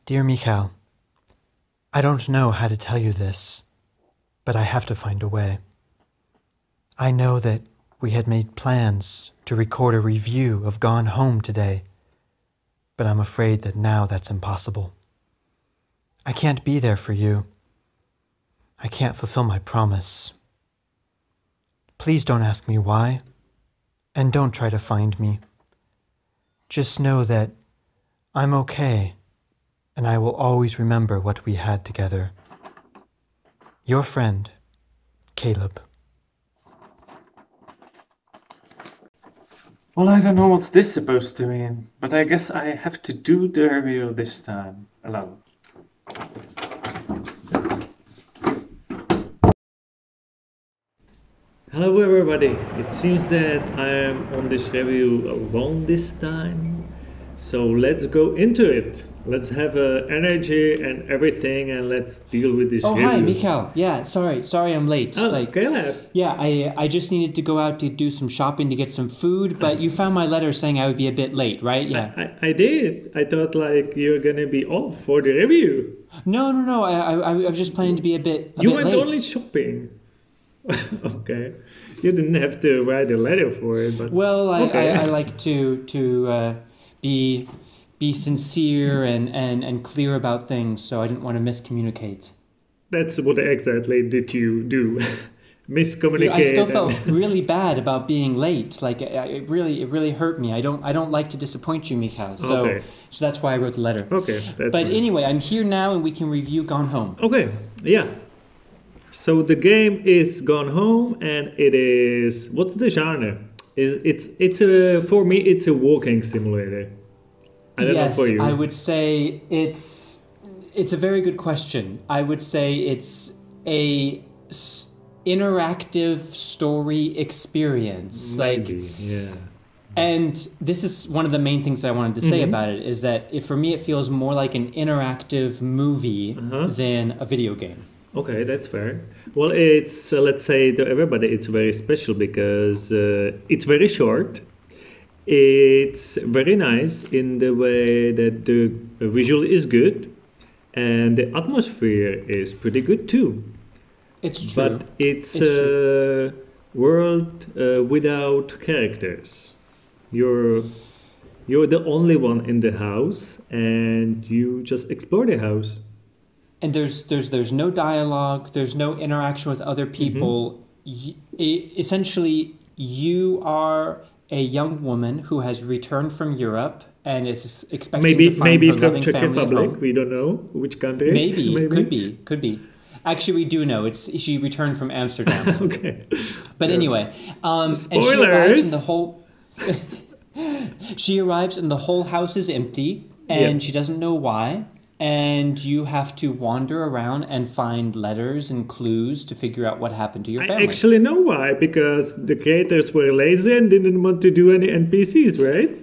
Dear Mikhail, I don't know how to tell you this, but I have to find a way. I know that we had made plans to record a review of Gone Home today, but I'm afraid that now that's impossible. I can't be there for you. I can't fulfill my promise. Please don't ask me why, and don't try to find me. Just know that I'm okay, and I will always remember what we had together. Your friend, Caleb. Well, I don't know what's this supposed to mean, but I guess I have to do the review this time alone. Hello everybody, it seems that I am on this review alone this time, so let's go into it. Let's have energy and everything, and let's deal with this review. Oh, hi, Mikhail. Yeah, sorry I'm late. Oh, Caleb. Yeah, I just needed to go out to do some shopping to get some food, but you found my letter saying I would be a bit late, right? Yeah. I did. I thought like you're gonna be off for the review. No. I was just planning to be a bit You late. went only shopping. Okay, you didn't have to write a letter for it, but well, okay. I like to be sincere and clear about things, so I didn't want to miscommunicate. That's what exactly did you do? Miscommunicate. I still felt really bad about being late. Like it really hurt me. I don't like to disappoint you, Mikhail. So that's why I wrote the letter. Okay. But nice. Anyway, I'm here now, and we can review Gone Home. Okay. Yeah. So the game is Gone Home, and it is, what's the genre? It's a, for me it's a walking simulator. I don't know for you. I would say it's a very good question. I would say it's a interactive story experience. Maybe, yeah. And this is one of the main things I wanted to say about it, is that for me it feels more like an interactive movie than a video game. Okay, that's fair. Well, it's, let's say to everybody, it's very special because it's very short. It's very nice in the way that the visual is good and the atmosphere is pretty good too. It's true. But it's a world without characters. You're the only one in the house, and you just explore the house. And there's no dialogue. There's no interaction with other people. Essentially, you are a young woman who has returned from Europe and is expecting to find her loving family at home. We don't know which country. Maybe. Could be. Actually, we do know. She returned from Amsterdam. Okay. But anyway, spoilers. And she arrives and the whole she arrives and the whole house is empty, and she doesn't know why. And you have to wander around and find letters and clues to figure out what happened to your family. I actually know why, because the creators were lazy and didn't want to do any NPCs, right?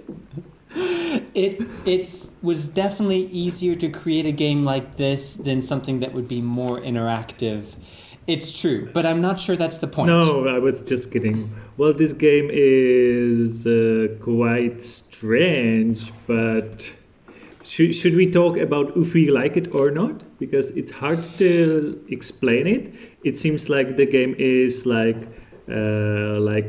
It was definitely easier to create a game like this than something that would be more interactive. It's true, but I'm not sure that's the point. No, I was just kidding. Well, this game is quite strange, but should we talk about if we like it or not? Because it's hard to explain it. It seems like the game is like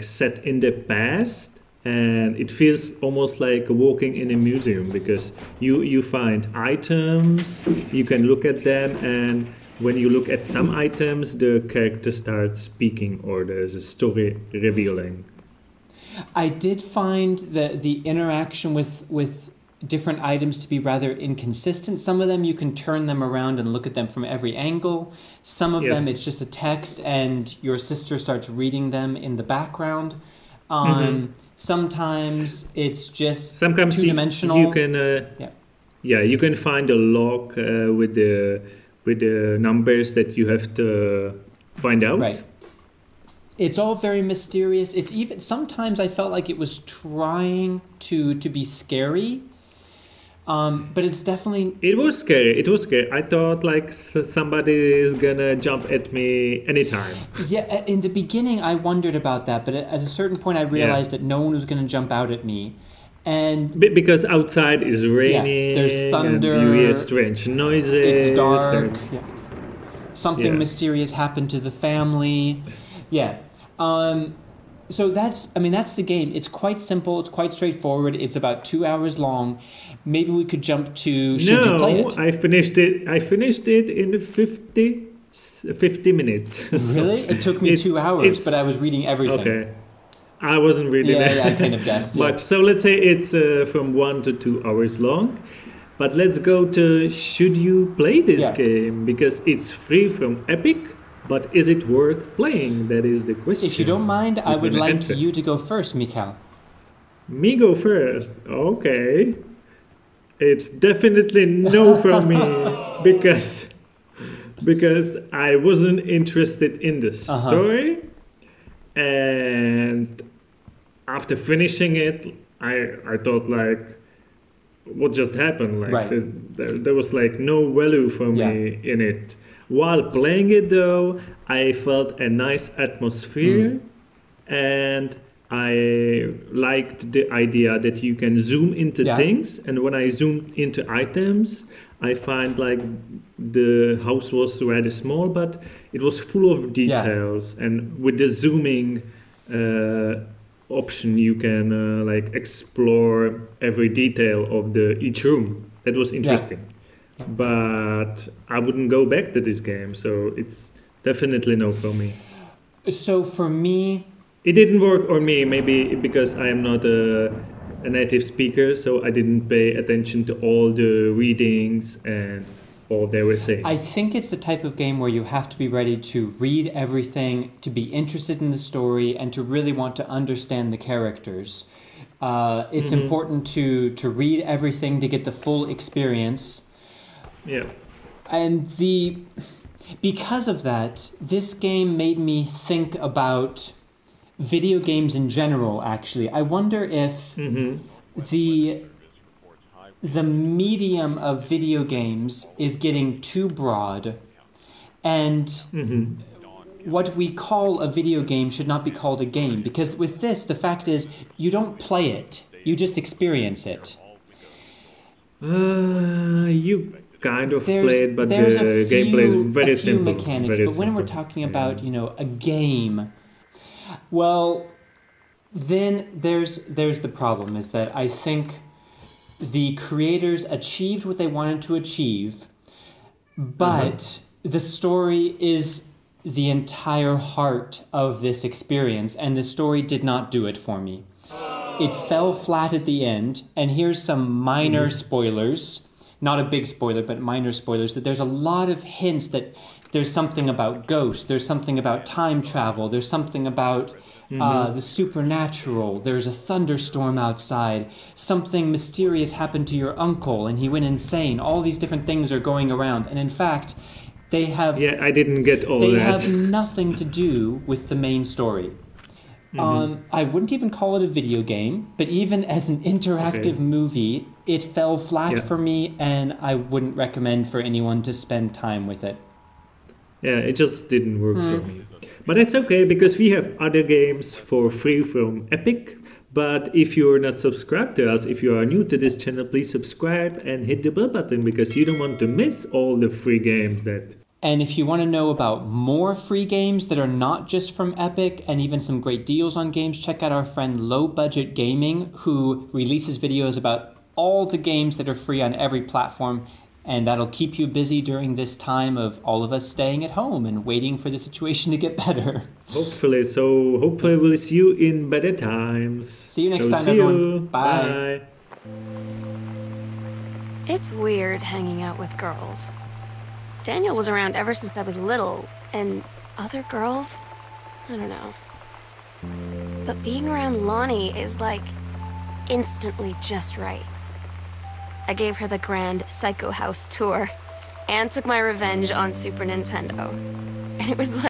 set in the past, and it feels almost like walking in a museum, because you find items, you can look at them, and when you look at some items, the character starts speaking or there's a story revealing. I did find the interaction with different items to be rather inconsistent. Some of them you can turn them around and look at them from every angle. Some of them it's just a text and your sister starts reading them in the background. Sometimes it's just two-dimensional. You can you can find a log with the numbers that you have to find out. Right. It's all very mysterious. It's even sometimes I felt like it was trying to be scary, but it's definitely It was scary. It was scary. I thought like somebody is gonna jump at me anytime. yeah. In the beginning, I wondered about that, but at a certain point, I Yeah. realized that no one was going to jump out at me, and Because outside is yeah, there's raining and you hear thunder. strange It's noises dark. and Yeah. Something yeah. mysterious happened to the family. Yeah. Um, so that's the game. It's quite simple. It's quite straightforward. It's about 2 hours long. Maybe we could jump to should you play No, it? I finished it. I finished it in 50 minutes. So Really? It took me it's 2 hours, it's but I was reading everything. okay. I wasn't reading Yeah, I kind of guessed. Yeah. much. So let's say it's from 1 to 2 hours long. But let's go to should you play this Yeah. game? Because it's free from Epic, but is it worth playing? That is the question. If you don't mind, I We're would gonna like answer. you to go first, Mikhail. Me go first. Okay. It's definitely no from me because I wasn't interested in the Uh-huh. story, and after finishing it, I thought like, what just happened? Like Right. there was like no value for Yeah. me in it. While playing it though, I felt a nice atmosphere, and I liked the idea that you can zoom into Yeah. things, and when I zoomed into items, I find like the house was rather small, but it was full of details, and with the zooming option, you can like explore every detail of the each room. That was interesting, but I wouldn't go back to this game, so it's definitely no for me. So for me, It didn't work on me, maybe because I am not a native speaker, so I didn't pay attention to all the readings and all they were saying. I think it's the type of game where you have to be ready to read everything, to be interested in the story, and to really want to understand the characters. It's important to read everything to get the full experience. Yeah. And because of that, this game made me think about video games in general, actually. I wonder if the medium of video games is getting too broad, and what we call a video game should not be called a game, because with this, the fact is you don't play it, you just experience it. You kind of There's played, but there's the a few, gameplay is very a few simple. mechanics, Very but when we're simple. talking about a game, well, then there's the problem is that I think the creators achieved what they wanted to achieve, but the story is the entire heart of this experience, and the story did not do it for me. It fell flat at the end, and here's some minor spoilers. Not a big spoiler, but minor spoilers, that there's a lot of hints that there's something about ghosts, there's something about time travel, there's something about the supernatural, there's a thunderstorm outside, something mysterious happened to your uncle and he went insane. All these different things are going around, and in fact, they have Yeah, I didn't get all they that. have nothing to do with the main story. I wouldn't even call it a video game, but even as an interactive movie, it fell flat for me, and I wouldn't recommend for anyone to spend time with it. Yeah, it just didn't work for me. But that's okay, because we have other games for free from Epic. But if you're not subscribed to us, if you are new to this channel, please subscribe and hit the bell button, because you don't want to miss all the free games that... And if you want to know about more free games that are not just from Epic and even some great deals on games, check out our friend Low Budget Gaming, who releases videos about all the games that are free on every platform, and that'll keep you busy during this time of all of us staying at home and waiting for the situation to get better. Hopefully, so hopefully we'll see you in better times. See you next time, see everyone. You. Bye. It's weird hanging out with girls. Daniel was around ever since I was little, and other girls? I don't know. But being around Lonnie is like instantly just right. I gave her the grand Psycho House tour and took my revenge on Super Nintendo. And it was like